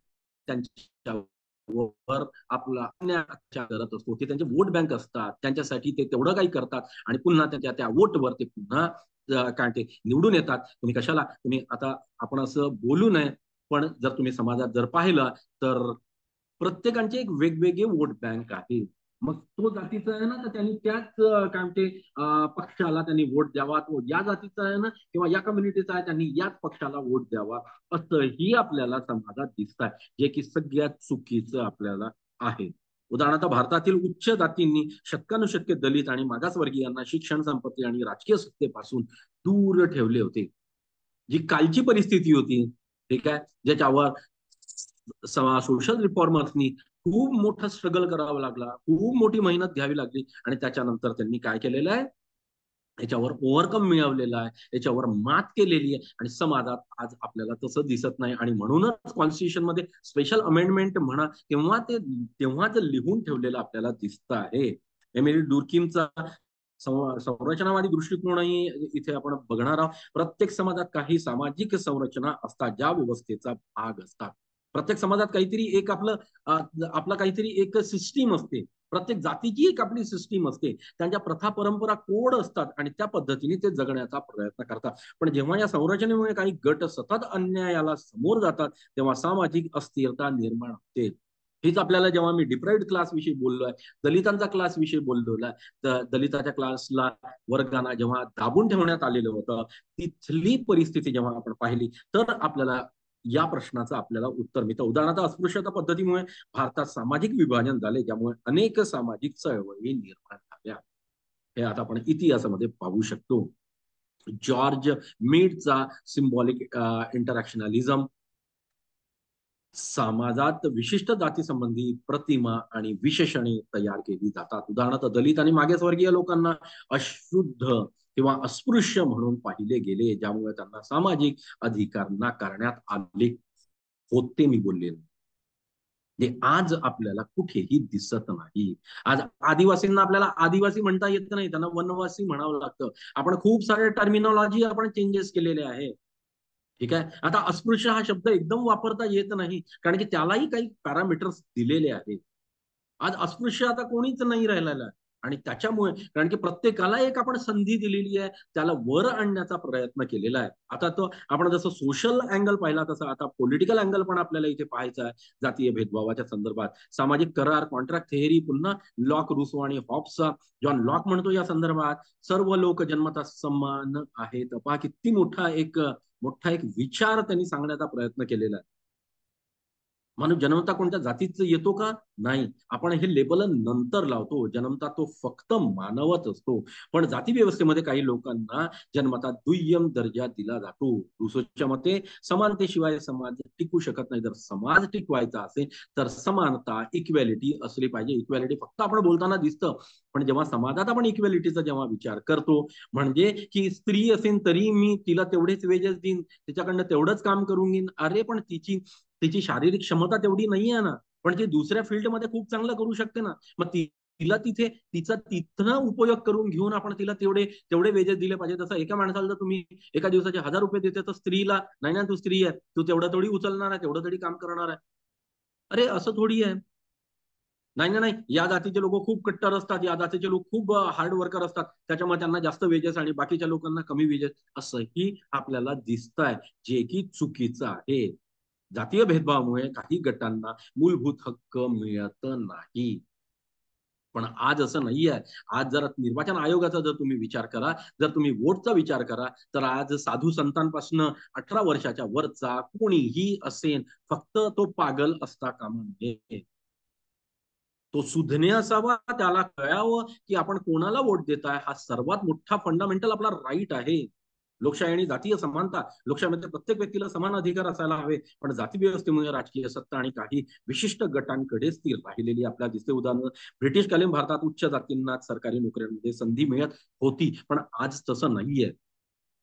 त्यांच्यावर आपला अन्याय करत असतो. ते त्यांचे वोट बँक असतात, त्यांच्यासाठी ते तेवढं काही करतात आणि पुन्हा त्यांच्या त्या वोटवर ते पुन्हा काय ते निवडून येतात. तुम्ही कशाला, तुम्ही आता आपण असं बोलू नये, पण जर तुम्ही समाजात जर पाहिलं तर प्रत्येकांचे एक वेगवेगळे वोट बँक आहे. मग तो जातीचा आहे ना, तर त्यांनी त्याच काय म्हणते पक्षाला त्यांनी वोट द्यावा. तो या जातीचा आहे ना किंवा या कम्युनिटीचा आहे, त्यांनी याच पक्षाला वोट द्यावा, असंही आपल्याला समाजात दिसत आहे, जे की सगळ्यात चुकीचं आपल्याला आहे. उदाहरणार्थ भारतातील उच्च जातींनी शतकानुशतके दलित आणि मागासवर्गीयांना शिक्षण, संपत्ती आणि राजकीय सत्तेपासून दूर ठेवले होते. जी कालची परिस्थिती होती, ठीक आहे, ज्याच्यावर सोशल रिफॉर्मर्सनी खूप मोठा स्ट्रगल करावा लागला, खूप मोठी मेहनत घ्यावी लागली आणि त्याच्यानंतर त्यांनी काय केलेलं आहे, याच्यावर ओव्हरकम मिळवलेला आहे, याच्यावर मात केलेली आहे आणि समाजात आज आपल्याला तसं दिसत नाही. आणि म्हणूनच कॉन्स्टिट्यूशन मध्ये स्पेशल अमेंडमेंट म्हणा तेव्हा ते लिहून ठेवलेलं आपल्याला दिसतं आहे. एमिली डुर्किमचा संरचनावादी दृष्टिकोनही इथे आपण बघणार आहोत. प्रत्येक समाजात काही सामाजिक संरचना असतात ज्या व्यवस्थेचा भाग असतात. प्रत्येक समाजात काहीतरी एक आपला काहीतरी एक सिस्टीम असते. प्रत्येक जातीची एक आपली सिस्टीम असते. त्यांच्या प्रथा परंपरा कोड असतात आणि त्या पद्धतीने ते जगण्याचा प्रयत्न करतात. पण जेव्हा या संरचनेमुळे काही गट सतत अन्यायाला समोर जातात तेव्हा सामाजिक अस्थिरता निर्माण होते. हीच आपल्याला जेव्हा मी डिप्राइव्ड क्लास विषयी बोललोय, दलितांचा क्लास विषयी बोललोय, दलिताच्या क्लासला वर्गांना जेव्हा दाबून ठेवण्यात आलेलं होतं, तिथली परिस्थिती जेव्हा आपण पाहिली तर आपल्याला या प्रश्नाचं आपल्याला उत्तर मिळतं. उदाहरणार्थ अस्पृश्यता पद्धतीमुळे भारतात सामाजिक विभाजन झाले, ज्यामुळे अनेक सामाजिक चळवळी निर्माण झाल्या. हे आता आपण इतिहासामध्ये पाहू शकतो. जॉर्ज मीडचा सिम्बॉलिक इंटरॅक्शनलिझम समाजात विशिष्ट जातीसंबंधी प्रतिमा आणि विशेषणे तयार केली जातात. उदाहरणार्थ दलित आणि मागासवर्गीय लोकांना अशुद्ध किंवा अस्पृश्य म्हणून पाहिले गेले, ज्यामुळे त्यांना सामाजिक अधिकार नाकारण्यात आले होते. मी बोलले ते आज आपल्याला कुठेही दिसत नाही. आज आदिवासींना आपल्याला आदिवासी म्हणता येत नाही, त्यांना वनवासी म्हणावं लागतं. आपण खूप सारे टर्मिनॉलॉजी आपण चेंजेस केलेले आहे. ठीक आहे. आता अस्पृश्य हा शब्द एकदम वापरता येत नाही, कारण की त्यालाही काही पॅरामीटर्स दिलेले आहेत. आज अस्पृश्य आता कोणीच नाही राहिलेला आहे. आणि त्याच्यामुळे कारण की प्रत्येकाला एक आपण संधी दिलेली आहे, त्याला वर आणण्याचा प्रयत्न केलेला आहे. आता तो आपण जसं सोशल अँगल पाहिला तसं आता पॉलिटिकल अँगल पण आपल्याला इथे पाहायचा आहे. जातीय भेदभावाच्या संदर्भात सामाजिक करार, कॉन्ट्रॅक्ट थेअरी, पुन्हा लॉक, रुसो आणि हॉब्सचा जॉन लॉक म्हणतो या संदर्भात सर्व लोक जन्मतः समान आहेत. पहा किती मोठा एक विचार त्यांनी सांगण्याचा प्रयत्न केलेला आहे. माणूस जन्मता कोणत्या जातीचं येतो का? नाही. आपण हे लेबल नंतर लावतो. जन्मता तो फक्त मानवच असतो. पण जाती व्यवस्थेमध्ये काही लोकांना जन्मता दुय्यम दर्जा दिला जातो. रुसोच्या मते समानतेशिवाय समाज टिकू शकत नाही. जर समाज टिकवायचा असेल तर समानता, इक्वॅलिटी असली पाहिजे. इक्वॅलिटी फक्त आपण बोलताना दिसतं, पण जेव्हा समाजात आपण इक्वॅलिटीचा जेव्हा विचार करतो, म्हणजे की स्त्री असेल तरी मी तिला तेवढेच वेजेस देईन, तिच्याकडनं तेवढंच काम करून घेईन. अरे पण तिची शारीरिक क्षमता तेवढी नाही आहे ना, पण ती दुसऱ्या फील्डमध्ये खूप चांगलं करू शकते ना. मग तिला तिचा तिथनं उपयोग करून घेऊन आपण तिला तेवढे वेजेस दिले पाहिजे. तसं एका माणसाला जर तुम्ही एका दिवसाचे 1,000 रुपये देते तर स्त्रीला नाही ना, तू स्त्री आहे, तू तेवढं थोडी उचलणार आहे, तेवढं थोडी काम करणार आहे. अरे असं थोडी आहे. नाही ना, नाही, या जातीचे लोक खूप कट्टर असतात, या जातीचे लोक खूप हार्ड वर्कर असतात, त्याच्यामुळे त्यांना जास्त वेजेस आणि बाकीच्या लोकांना कमी वेजेस, असंही आपल्याला दिसतंय, जे की चुकीचं आहे. जातीय भेदभावामुळे काही गटांना मूलभूत हक्क मिळत नाही. पण आज असं नाही आहे. आज जर निर्वाचन आयोगाचा जर तुम्ही विचार करा, जर तुम्ही वोटचा विचार करा, तर आज साधू संतांपासून 18 वर्षाच्या वरचा कोणीही असेल, फक्त तो पागल असता कामा नये. तो सुज्ञ असावा, त्याला कळावं की आपण कोणाला वोट देताय. हा सर्वात मोठा फंडामेंटल आपला राईट आहे. लोकशाही आणि जातीय समानता, लोकशाहीमध्ये प्रत्येक व्यक्तीला समान अधिकार असायला हवे, पण जाती व्यवस्थेमुळे राजकीय सत्ता आणि काही विशिष्ट गटांकडेच ती राहिलेली आपल्याला दिसते. उदाहरण ब्रिटिशकालीन भारतात उच्च जातींना सरकारी नोकऱ्यांमध्ये संधी मिळत होती, पण आज तसं नाहीये.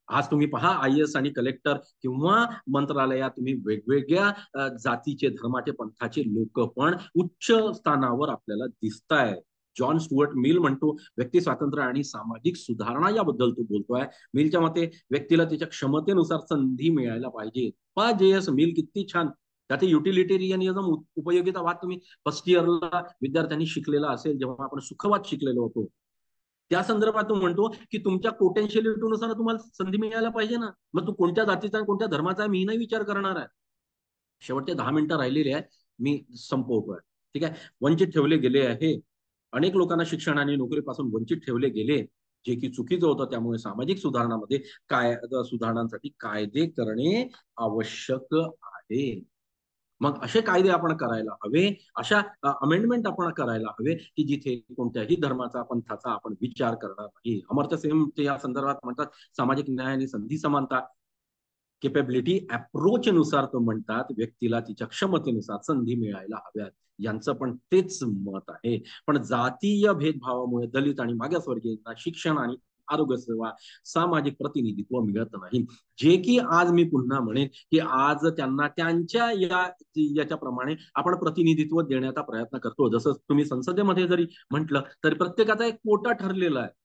आज तुम्ही पहा IAS आणि कलेक्टर किंवा मंत्रालयात तुम्ही वेगवेगळ्या जातीचे, धर्माचे, पंथाचे लोक पण उच्च स्थानावर आपल्याला दिसताय. जॉन स्टुअर्ट मिल म्हणतो व्यक्ती स्वातंत्र्य आणि सामाजिक सुधारणा याबद्दल तो बोलतोय. मिलच्या मते व्यक्तीला त्याच्या क्षमतेनुसार संधी मिळायला पाहिजे. पहा JS मिल किती छान त्याचे युटिलिटेरियनिझम उपयोगितावाद तुम्ही फर्स्ट इयरला विद्यार्थ्यांनी शिकलेला असेल, जेव्हा आपण सुखवाद शिकलेलो होतो त्या संदर्भात तो म्हणतो की तुमच्या पोटेन्शियलिटीनुसार तुम्हाला संधी मिळायला पाहिजे ना. मग तू कोणत्या जातीचा कोणत्या धर्माचा मी नाही विचार करणार आहे. शेवटचे 10 मिनिटं राहिलेले आहेत, मी संपवतोय. ठीक आहे. वंचित ठेवले गेले आहे. अनेक लोकांना शिक्षण आणि नोकरीपासून वंचित ठेवले गेले, जे की चुकीचं होतं. त्यामुळे सामाजिक सुधारणामध्ये सुधारणांसाठी कायदे करणे आवश्यक आहे. मग असे कायदे आपण करायला हवे, अशा अमेंडमेंट आपण करायला हवे की जिथे कोणत्याही धर्माचा, पंथाचा आपण विचार करणार नाही. अमर्त्य सेन ते या संदर्भात म्हणतात सामाजिक न्याय आणि संधी समानता केपेबिलिटी अप्रोच नुसार तो म्हणतात व्यक्तीला तिच्या क्षमतेनुसार संधी मिळायला हव्यात. यांचं पण तेच मत आहे. पण जातीय भेदभावामुळे दलित आणि मागासवर्गीयांना शिक्षण आणि आरोग्य सेवा, सामाजिक प्रतिनिधित्व मिळत नाही. जे की आज मी पुन्हा म्हणेन की आज त्यांना त्यांच्या याच्याप्रमाणे आपण प्रतिनिधित्व देण्याचा प्रयत्न करतो. जसं तुम्ही संसदेमध्ये जरी म्हटलं तरी प्रत्येकाचा एक कोटा ठरलेला आहे.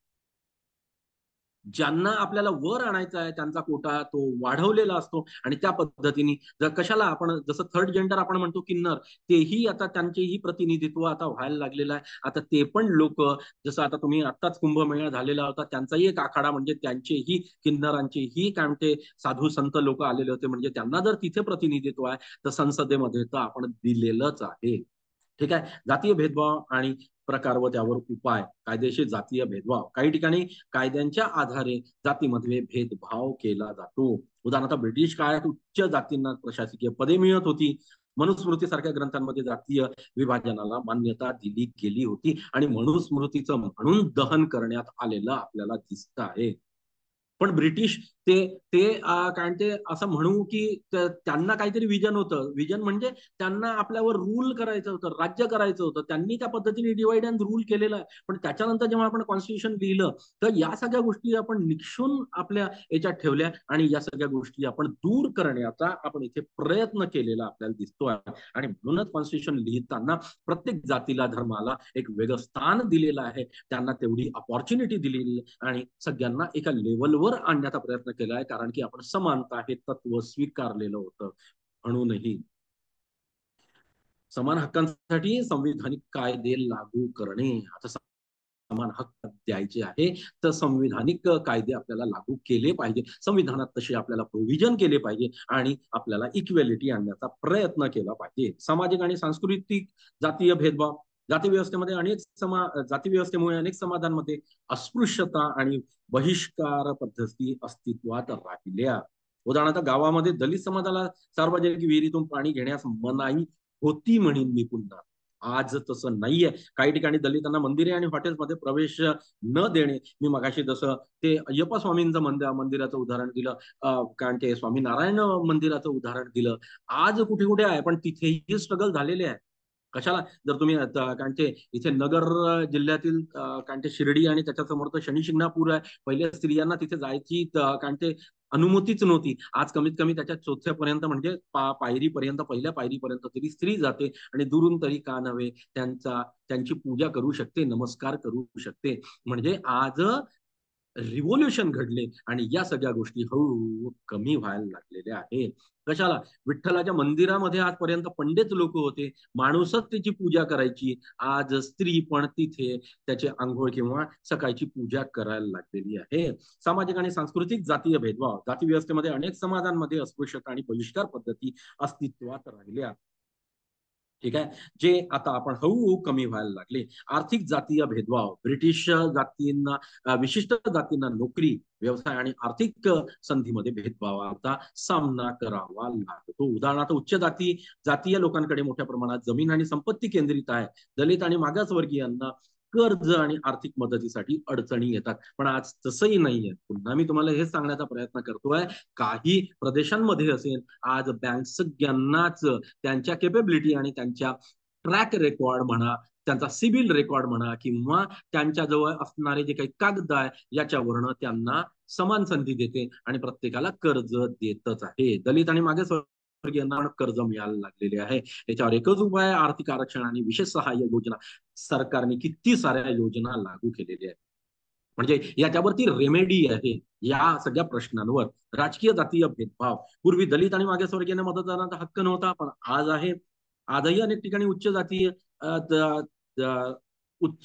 ज्यांना आपल्याला वर आणायचा आहे त्यांचा कोटा तो वाढवलेला असतो आणि त्या पद्धतीने जर कशाला आपण जसं थर्ड जेंडर आपण म्हणतो किन्नर, तेही आता त्यांचेही प्रतिनिधित्व आता व्हायला लागलेलं आहे. आता ते पण लोक, जसं आता तुम्ही आत्ताच कुंभमेळा झालेला होता, त्यांचाही एक आखाडा म्हणजे त्यांचेही किन्नरांचेही काय म्हणते साधू संत लोक आलेले होते, म्हणजे त्यांना जर तिथे प्रतिनिधित्व आहे तर संसदेमध्ये तर आपण दिलेलंच आहे. ठीक आहे. जातीय भेदभाव आणि प्रकार व त्यावर उपाय. कायदेशीर जातीय भेदभाव. काही ठिकाणी कायद्यांच्या आधारे जातीमध्ये भेदभाव केला जातो. उदाहरणार्थ ब्रिटिश काळात उच्च जातींना प्रशासकीय पदे मिळत होती. मनुस्मृतीसारख्या ग्रंथांमध्ये जातीय विभाजनाला मान्यता दिली गेली होती आणि मनुस्मृतीचं म्हणून दहन करण्यात आलेलं आपल्याला दिसत आहे. पण ब्रिटिश ते ते काय ते असं म्हणू की त्यांना काहीतरी विजन होतं. विजन म्हणजे त्यांना आपल्यावर रूल करायचं होतं, राज्य करायचं होतं. त्यांनी त्या पद्धतीने डिवाइड अँड रूल केलेलं आहे. पण त्याच्यानंतर जेव्हा आपण कॉन्स्टिट्यूशन लिहिलं तर या सगळ्या गोष्टी आपण निक्षून आपल्या याच्यात ठेवल्या आणि या सगळ्या गोष्टी आपण दूर करण्याचा आपण इथे प्रयत्न केलेला आपल्याला दिसतोय. आणि म्हणूनच कॉन्स्टिट्यूशन लिहिताना प्रत्येक जातीला, धर्माला एक वेगळं स्थान दिलेलं आहे. त्यांना तेवढी अपॉर्च्युनिटी दिलेली आहे आणि सगळ्यांना एका लेवलवर आणण्याचा प्रयत्न केला आहे, कारण की आपण समानता हे तत्व स्वीकारलेलं होतं. म्हणूनही समान हक्कांसाठी संविधानिक कायदे लागू करणे. आता समान हक्क द्यायचे आहे तर संविधानिक कायदे आपल्याला लागू केले पाहिजे. संविधानात तसे आपल्याला प्रोव्हिजन केले पाहिजे आणि आपल्याला इक्वेलिटी आणण्याचा प्रयत्न केला पाहिजे. सामाजिक आणि सांस्कृतिक जातीय भेदभाव. जाती व्यवस्थेमुळे अनेक समाजांमध्ये अस्पृश्यता आणि बहिष्कार पद्धती अस्तित्वात राहिल्या. उदाहरणार्थ गावामध्ये दलित समाजाला सार्वजनिक विहिरीतून पाणी घेण्यास मनाई होती म्हणेन मी पुन्हा. आज तसं नाहीये. काही ठिकाणी दलितांना मंदिरे आणि हॉटेल्समध्ये प्रवेश न देणे. मी मगाशी जसं ते अय्यप्पा स्वामींचं मंदिराचं उदाहरण दिलं, कारण ते स्वामीनारायण मंदिराचं उदाहरण दिलं. आज कुठे कुठे आहे पण तिथेही स्ट्रगल झालेले आहे. कशाला? जर तुम्ही कारण ते इथे नगर जिल्ह्यातील कारण ते शिर्डी आणि त्याच्या समोर तर शनी शिंगणापूर आहे. पहिल्या स्त्रियांना तिथे जायची कारण ते अनुमतीच नव्हती. आज कमीत कमी त्याच्या चौथ्यापर्यंत म्हणजे पायरीपर्यंत, पहिल्या पायरीपर्यंत तरी स्त्री जाते आणि दुरून तरी का नव्हे त्यांची पूजा करू शकते, नमस्कार करू शकते. म्हणजे आज रिव्होल्युशन घडले आणि या सगळ्या गोष्टी हळूहळू कमी व्हायला लागलेल्या आहेत. कशाला? विठ्ठलाच्या मंदिरामध्ये आजपर्यंत पंडित लोक होते, माणूसच त्याची पूजा करायची. आज स्त्री पण तिथे त्याचे आंघोळ किंवा सकाळची पूजा करायला लागलेली आहे. सामाजिक आणि सांस्कृतिक जातीय भेदभाव. जाती व्यवस्थेमध्ये अनेक समाजांमध्ये अस्पृश्यता आणि बहिष्कार पद्धती अस्तित्वात राहिल्या. ठीक आहे. जे आता आपण हळूहळू कमी व्हायला लागले. आर्थिक जातीय भेदभाव. ब्रिटिश जातींना विशिष्ट जातींना नोकरी, व्यवसाय आणि आर्थिक संधीमध्ये भेदभावाचा सामना करावा लागतो. उदाहरणार्थ उच्च जातीय लोकांकडे मोठ्या प्रमाणात जमीन आणि संपत्ती केंद्रित आहे. दलित आणि मागासवर्गीयांना कर्ज आणि आर्थिक मदतीसाठी अडचणी येतात. पण आज तसंही नाहीये. पुन्हा मी तुम्हाला हेच सांगण्याचा प्रयत्न करतोय. काही प्रदेशांमध्ये असेल, आज बँक सगळ्यांनाच त्यांच्या केपेबिलिटी आणि त्यांच्या ट्रॅक रेकॉर्ड म्हणा, त्यांचा सिबिल रेकॉर्ड म्हणा किंवा त्यांच्याजवळ असणारे जे काही कागद आहे याच्यावरनं त्यांना समान संधी देते आणि प्रत्येकाला कर्ज देतच आहे. दलित आणि मागासवर्गीयांना कर्ज मिळायला लागलेले आहे. याच्यावर एकच उपाय आहे, आर्थिक आरक्षण आणि विशेष सहाय्य योजना. सरकारने किती साऱ्या योजना लागू केलेल्या आहेत. म्हणजे याच्यावरती रेमेडी आहे या सगळ्या प्रश्नांवर. राजकीय जातीय भेदभाव. पूर्वी दलित आणि मागासवर्गीयांना मतदानाचा हक्क नव्हता, पण आज आहे. आजही अनेक ठिकाणी उच्च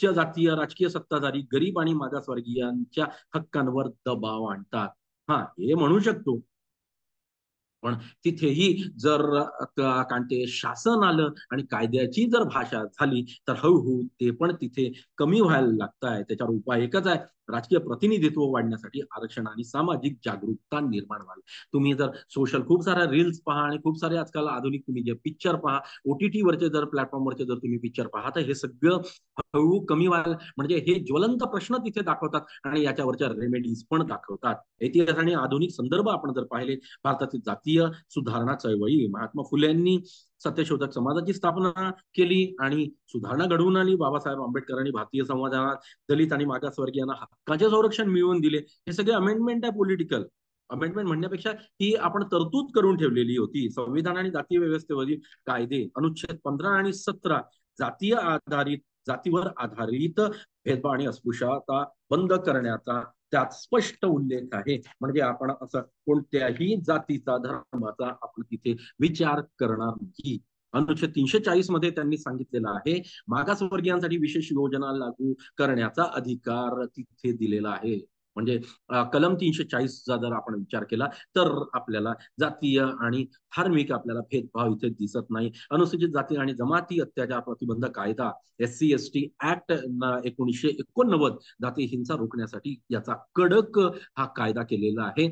जातीय राजकीय सत्ताधारी गरीब आणि मागासवर्गीयांच्या हक्कांवर दबाव आणतात. हा, हे म्हणू शकतो. पण तिथेही जर कांटे शासन आलं आणि कायद्याची जर भाषा झाली तर हळूहळू ते पण तिथे कमी व्हायला लागत आहे. त्याच्यावर उपाय एकच आहे, राजकीय प्रतिनिधित्व वाढण्यासाठी आरक्षण आणि सामाजिक जागरूकता निर्माण व्हावी. तुम्ही जर सोशल खूप साऱ्या रील्स पहा आणि खूप सारे आजकाल आधुनिक तुम्ही जे पिक्चर पहा, OTT वरचे जर प्लॅटफॉर्मवरचे जर तुम्ही पिक्चर पहा तर हे सगळं हळूहळू कमी व्हायला म्हणजे हे ज्वलंत प्रश्न तिथे दाखवतात आणि याच्यावरच्या रेमेडीज पण दाखवतात. इतिहास आणि आधुनिक संदर्भ आपण जर पाहिले, भारतातील जातीय सुधारणा चळवळी महात्मा फुलेंनी सत्यशोधक समाजाची स्थापना केली आणि सुधारणा घडवून आली. बाबासाहेब आंबेडकरांनी भारतीय संविधानात दलित आणि मागासवर्गीयांना हक्काचे संरक्षण मिळवून दिले. हे सगळे अमेंडमेंट आहे पॉलिटिकल. अमेंडमेंट म्हणण्यापेक्षा ही आपण तरतूद करून ठेवलेली होती. संविधान आणि जातीय व्यवस्थेवरील कायदे अनुच्छेद 15 आणि 17 जातीवर आधारित भेदभाव आणि अस्पृश्यता बंद करण्याचा त्यात स्पष्ट उल्लेख आहे. म्हणजे आपण असं कोणत्याही जातीचा धर्माचा आपण तिथे विचार करणार नाही. अनुच्छेद 340 मध्ये त्यांनी सांगितलेलं आहे मागासवर्गीयांसाठी विशेष योजना लागू करण्याचा अधिकार तिथे दिलेला आहे. म्हणजे कलम 340चा जर आपण विचार केला तर आपल्याला जातीय आणि धार्मिक आपल्याला भेदभाव इथे दिसत नाही. अनुसूचित जाती आणि जमाती अत्याचार प्रतिबंध कायदा SC/ST ऍक्ट 1989 जाती हिंसा रोखण्यासाठी याचा कडक हा कायदा केलेला आहे.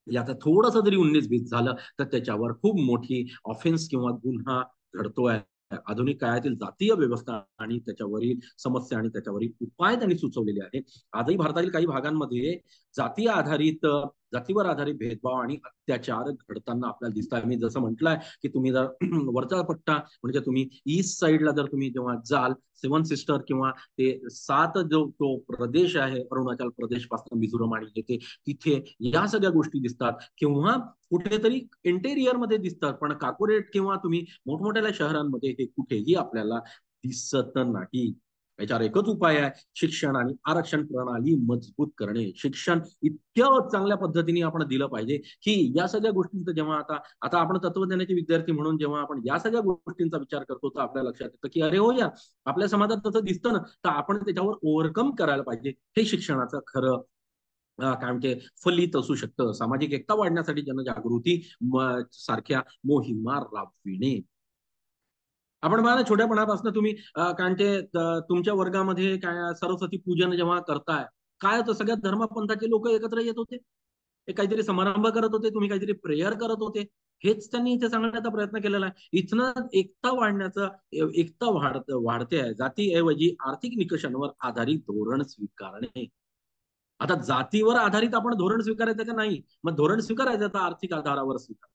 याचा थोडंसं जरी 19-20 झालं तर त्याच्यावर खूप मोठी ऑफेन्स किंवा गुन्हा घडतोय. आधुनिक काळातील जातीय व्यवस्था आणि त्याच्यावरील समस्या आणि त्याच्यावरील उपाय त्यांनी सुचवलेले आहेत. आजही भारतातील काही भागांमध्ये जातीय आधारित जातीवर आधारित भेदभाव आणि अत्याचार घडताना आपल्याला दिसत आहे. मी जसं म्हटलंय की तुम्ही जर वरचा पट्टा म्हणजे तुम्ही ईस्ट साईडला जर तुम्ही जेव्हा जाल 7 सिस्टर किंवा ते 7 जो तो प्रदेश आहे अरुणाचल प्रदेश पासून मिझोरम आणि येथे तिथे या सगळ्या गोष्टी दिसतात किंवा कुठेतरी इंटेरियर मध्ये दिसतात. पण कॉर्पोरेट किंवा तुम्ही मोठमोठ्या शहरांमध्ये हे कुठेही आपल्याला दिसत नाही. याच्यावर एकच उपाय आहे शिक्षण आणि आरक्षण प्रणाली मजबूत करणे. शिक्षण इतक्या चांगल्या पद्धतीने आपण दिलं पाहिजे की या सगळ्या गोष्टींचा जेव्हा आता आता आपण तत्वज्ञानाचे विद्यार्थी म्हणून जेव्हा आपण या सगळ्या गोष्टींचा विचार करतो तर आपल्या लक्षात येतं की अरे हो या आपल्या समाजात तसं दिसतं ना तर आपण त्याच्यावर ओव्हरकम करायला पाहिजे. हे शिक्षणाचं खरं काय म्हणते फलित असू शकतं. सामाजिक एकता वाढण्यासाठी जनजागृती सारख्या मोहिमा राबविणे. आपण बघा ना छोट्यापणापासून तुम्ही काय म्हणते तुमच्या वर्गामध्ये काय सरस्वती पूजन जेव्हा करताय काय होतं सगळ्या धर्मपंथाचे लोक एकत्र येत होते. ते काहीतरी समारंभ करत होते. तुम्ही काहीतरी प्रेयर करत होते. हेच त्यांनी इथे सांगण्याचा प्रयत्न केलेला आहे. इथनं एकता वाढण्याचं एकता वाढते आहे. जातीऐवजी आर्थिक निकषांवर आधारित धोरण स्वीकारणे. आता जातीवर आधारित आपण धोरण स्वीकारायचं का नाही. मग धोरण स्वीकारायचं तर आर्थिक आधारावर स्वीकार.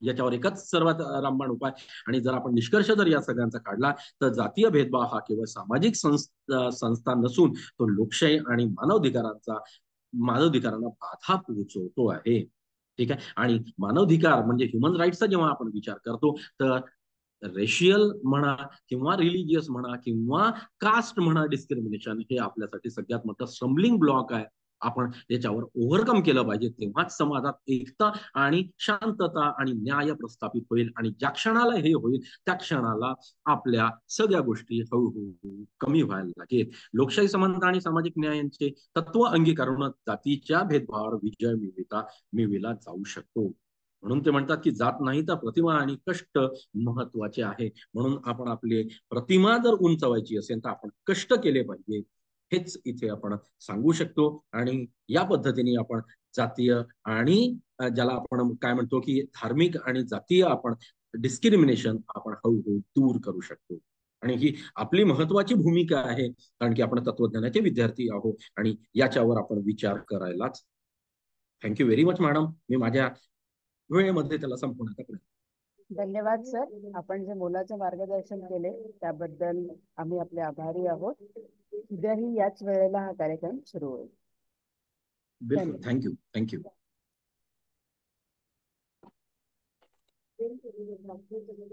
याच्यावर एकच सर्वात रामबाण उपाय. आणि जर आपण निष्कर्ष जर या सगळ्यांचा काढला तर जातीय भेदभाव हा केवळ सामाजिक संस्था नसून तो लोकशाही आणि मानवाधिकारांना बाधा पोहोचवतो आहे. ठीक आहे. आणि मानवाधिकार म्हणजे ह्युमन राईट्सचा जेव्हा आपण विचार करतो तर रेशियल म्हणा किंवा रिलिजियस म्हणा किंवा कास्ट म्हणा डिस्क्रिमिनेशन हे आपल्यासाठी सगळ्यात मोठं स्टम्बलिंग ब्लॉक आहे. आपण याच्यावर ओव्हरकम केलं पाहिजे तेव्हाच समाजात एकता आणि शांतता आणि न्याय प्रस्थापित होईल. आणि ज्या क्षणाला हे होईल त्या क्षणाला आपल्या सगळ्या गोष्टी हळूहळू कमी व्हायला लागेल. लोकशाही समानता आणि सामाजिक न्यायाचे तत्व अंगीकारून जातीच्या भेदभावावर विजय मिळविला जाऊ शकतो. म्हणून ते म्हणतात की जात नाही तर प्रतिमा आणि कष्ट महत्वाचे आहे. म्हणून आपण आपली प्रतिमा जर उंचवायची असेल तर आपण कष्ट केले पाहिजे. हेच इथे आपण सांगू शकतो. आणि या पद्धतीने आपण जातीय आणि ज्याला आपण काय म्हणतो की धार्मिक आणि जातीय आपण डिस्क्रिमिनेशन आपण हळूहळू दूर करू शकतो. आणि ही आपली महत्वाची भूमिका आहे कारण की आपण तत्वज्ञानाचे विद्यार्थी आहोत आणि याच्यावर आपण विचार करायलाच. Thank you very much madam. मी माझ्या वेळेमध्ये त्याला संपवण्याचा प्रयत्न. धन्यवाद सर. आपण जे मोलाचे मार्गदर्शन केले त्याबद्दल आम्ही आपले आभारी आहोत. उद्याही याच वेळेला हा कार्यक्रम सुरू होईल. बिलकुल. थँक्यू. थँक्यू.